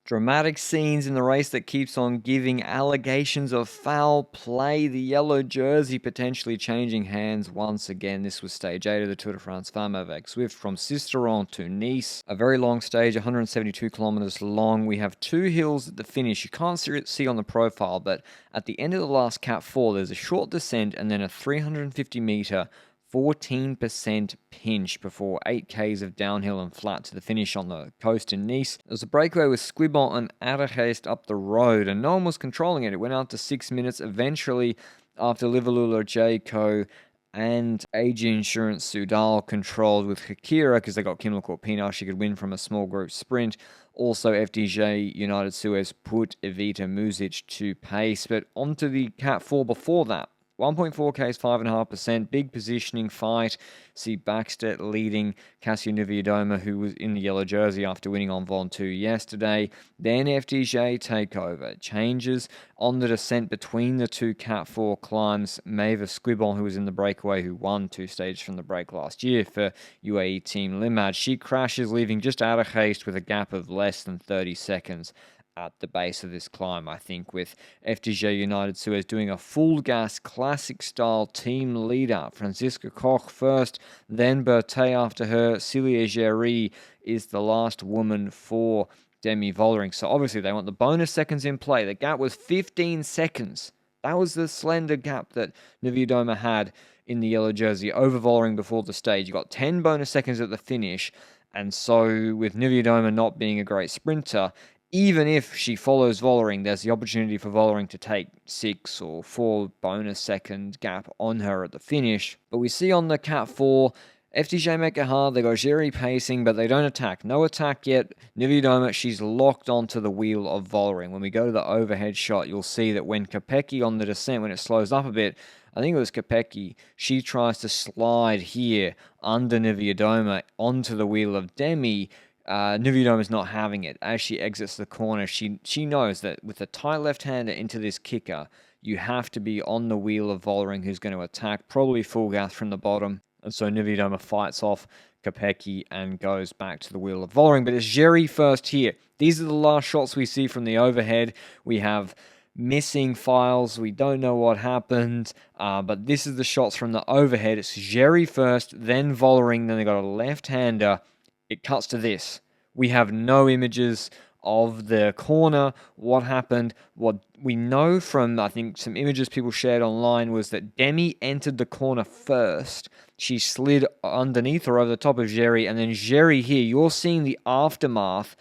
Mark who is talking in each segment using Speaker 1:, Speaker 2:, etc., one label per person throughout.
Speaker 1: Dramatic scenes in the race that keeps on giving, allegations of foul play, the yellow jersey potentially changing hands once again. This was stage 8 of the Tour de France Femmes avec Zwift from Sisteron to Nice. A very long stage, 172 kilometers long. We have 2 hills at the finish. You can't see on the profile, but at the end of the last Cat 4, there's a short descent and then a 350 meter 14% pinch before 8Ks of downhill and flat to the finish on the coast in Nice. There was a breakaway with Squibon and Adergeest up the road, and no one was controlling it. It went out to 6 minutes. Eventually, after Liverlula, Jayco, and AG Insurance Sudal controlled with Hakira, because they got Kimla Corpina, she could win from a small group sprint. Also, FDJ United Suez put Evita Muzic to pace, but onto the Cat 4 before that. 1.4K is 5.5%, big positioning fight. See Baxter leading Kasia Niewiadoma, who was in the yellow jersey after winning on Von 2 yesterday. Then FDJ takeover. Changes on the descent between the 2 Cat 4 climbs. Maeva Squibon, who was in the breakaway, who won 2 stages from the break last year for UAE Team Limad. She crashes, leaving just out of haste with a gap of less than 30 seconds. At the base of this climb, I think, with FDJ United Suez doing a full gas classic style team leader. Franziska Koch first, then Berthet after her. Celia Géry is the last woman for Demi Vollering. So obviously they want the bonus seconds in play. The gap was 15 seconds. That was the slender gap that Niewiadoma had in the yellow jersey over Vollering before the stage. You got 10 bonus seconds at the finish. And so with Niewiadoma not being a great sprinter, even if she follows Vollering, there's the opportunity for Vollering to take 6 or 4 bonus second gap on her at the finish. But we see on the Cat 4, FDJ make it hard. They got Géry pacing, but they don't attack. No attack yet. Niewiadoma, she's locked onto the wheel of Vollering. When we go to the overhead shot, you'll see that when Kopecky on the descent, when it slows up a bit, I think it was Kopecky, she tries to slide here under Niewiadoma onto the wheel of Demi. Niewiadoma is not having it. As she exits the corner, she knows that with a tight left-hander into this kicker, you have to be on the wheel of Vollering, who's going to attack, probably full gas from the bottom. And so Niewiadoma fights off Kopecky and goes back to the wheel of Vollering. But it's Géry first here. These are the last shots we see from the overhead. We have missing files. We don't know what happened, but this is the shots from the overhead. It's Géry first, then Vollering, then they got a left-hander. It cuts to this. We have no images of the corner, what happened. What we know from, I think, some images people shared online was that Demi entered the corner first. She slid underneath or over the top of Géry, and then Géry here, you're seeing the aftermath,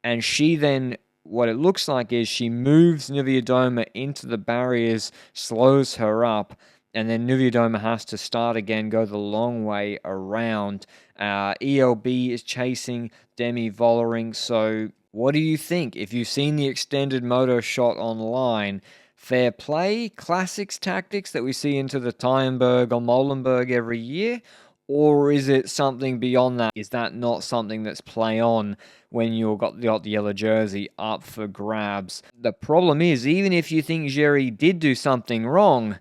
Speaker 1: and she then, what it looks like is she moves Niewiadoma into the barriers, slows her up, and then Niewiadoma has to start again, go the long way around. ELB is chasing Demi Vollering. So what do you think? If you've seen the extended moto shot online, fair play, classics tactics that we see into the Tyenberg or Molenberg every year? Or is it something beyond that? Is that not something that's play on when you've got the yellow jersey up for grabs? The problem is, even if you think Géry did do something wrong,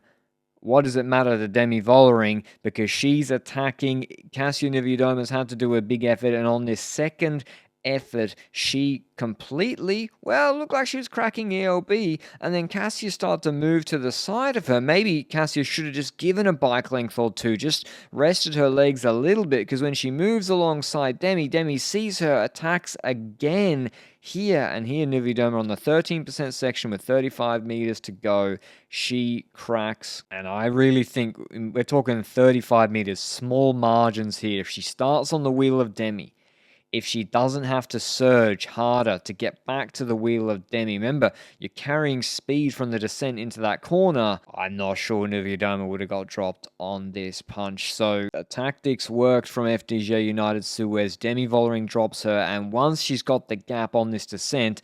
Speaker 1: what does it matter to Demi Vollering? Because she's attacking. Kasia Niewiedoma's had to do a big effort, and on this second effort, she completely, looked like she was cracking ELB, and then Kasia started to move to the side of her. Maybe Kasia should have just given a bike length or two, just rested her legs a little bit, because when she moves alongside Demi sees her, attacks again here, and here Niewiadoma on the 13% section with 35 meters to go, she cracks, and I really think we're talking 35 meters, small margins here. If she starts on the wheel of Demi, if she doesn't have to surge harder to get back to the wheel of Demi, remember, you're carrying speed from the descent into that corner, I'm not sure Niewiadoma would have got dropped on this punch. So the tactics worked from FDJ United Suez. Demi Vollering drops her, and once she's got the gap on this descent,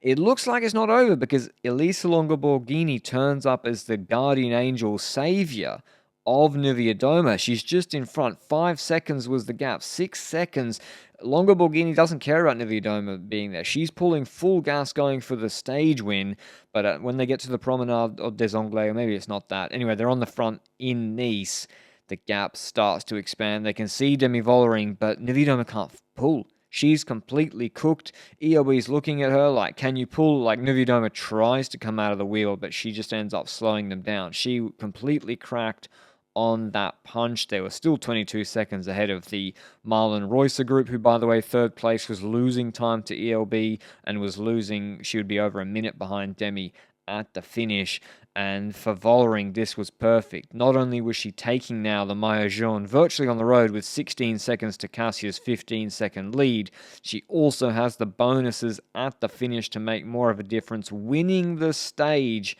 Speaker 1: it looks like it's not over, because Elisa Longoborghini turns up as the guardian angel savior of Niewiadoma. She's just in front. 5 seconds was the gap. 6 seconds. Longoborghini doesn't care about Niewiadoma being there. She's pulling full gas going for the stage win, but when they get to the Promenade des Anglais, or maybe it's not that. Anyway, they're on the front in Nice. The gap starts to expand. They can see Demi Vollering, but Niewiadoma can't pull. She's completely cooked. ELB's looking at her like, can you pull? Like, Niewiadoma tries to come out of the wheel, but she just ends up slowing them down. She completely cracked on that punch. They were still 22 seconds ahead of the Marlon Reusser group, who, by the way, third place, was losing time to ELB and was losing, she would be over a minute behind Demi at the finish. And for Vollering, this was perfect. Not only was she taking now the Maillot Jaune virtually on the road with 16 seconds to Kassia's 15-second lead, she also has the bonuses at the finish to make more of a difference, winning the stage.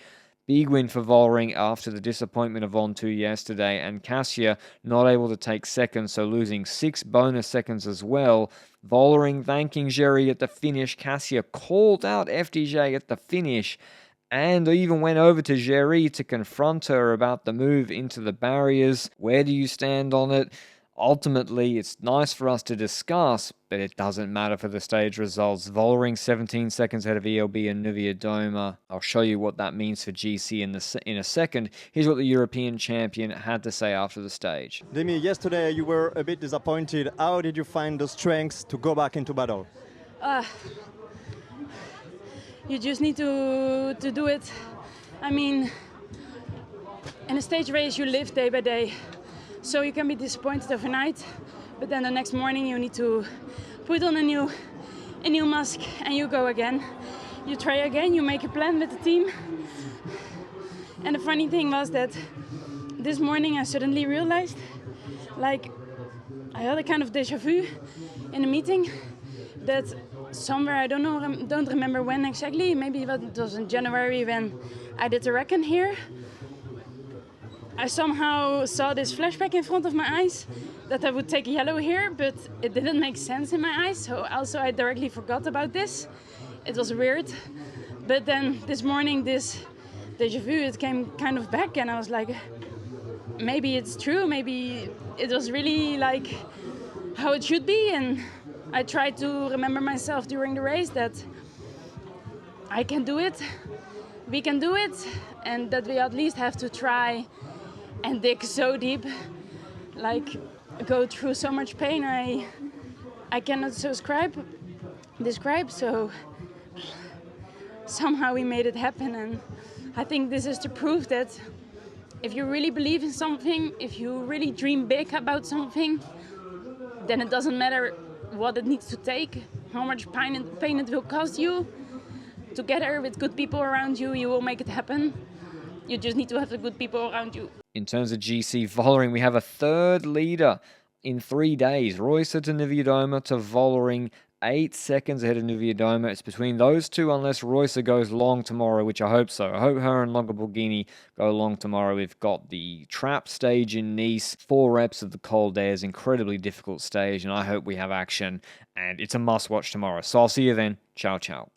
Speaker 1: Big win for Vollering after the disappointment of On 2 yesterday, and Kassia not able to take second, so losing 6 bonus seconds as well. Vollering thanking Jerry at the finish. Kassia called out FDJ at the finish and even went over to Jerry to confront her about the move into the barriers. Where do you stand on it? Ultimately, it's nice for us to discuss, but it doesn't matter for the stage results. Vollering 17 seconds ahead of ELB and Niewiadoma. I'll show you what that means for GC in a second. Here's what the European champion had to say after the stage.
Speaker 2: Demi, yesterday you were a bit disappointed. How did you find the strength to go back into battle?
Speaker 3: You just need to do it. I mean, in a stage race you live day by day. So you can be disappointed overnight, but then the next morning you need to put on a new mask and you go again. You try again, you make a plan with the team. And the funny thing was that this morning I suddenly realized, like, I had a kind of déjà vu in a meeting that somewhere, I don't remember when exactly, maybe it was in January when I did the reckon here. I somehow saw this flashback in front of my eyes that I would take yellow here, but it didn't make sense in my eyes. So also I directly forgot about this. It was weird. But then this morning, this déjà vu, it came kind of back and I was like, maybe it's true. Maybe it was really like how it should be. And I tried to remember myself during the race that I can do it, we can do it, and that we at least have to try and dig so deep, like go through so much pain I cannot describe. So somehow we made it happen, and I think this is the proof that if you really believe in something, if you really dream big about something, then it doesn't matter what it needs to take, how much pain it will cost you. Together with good people around you, you will make it happen. You just need to have the good people around you.
Speaker 1: In terms of GC Vollering, we have a third leader in 3 days. Reusser to Niewiadoma to Vollering, 8 seconds ahead of Niewiadoma. It's between those two unless Reusser goes long tomorrow, which I hope so. I hope her and Longoborghini go long tomorrow. We've got the trap stage in Nice, 4 reps of the Col d'Air's incredibly difficult stage, and I hope we have action, and it's a must-watch tomorrow. So I'll see you then. Ciao, ciao.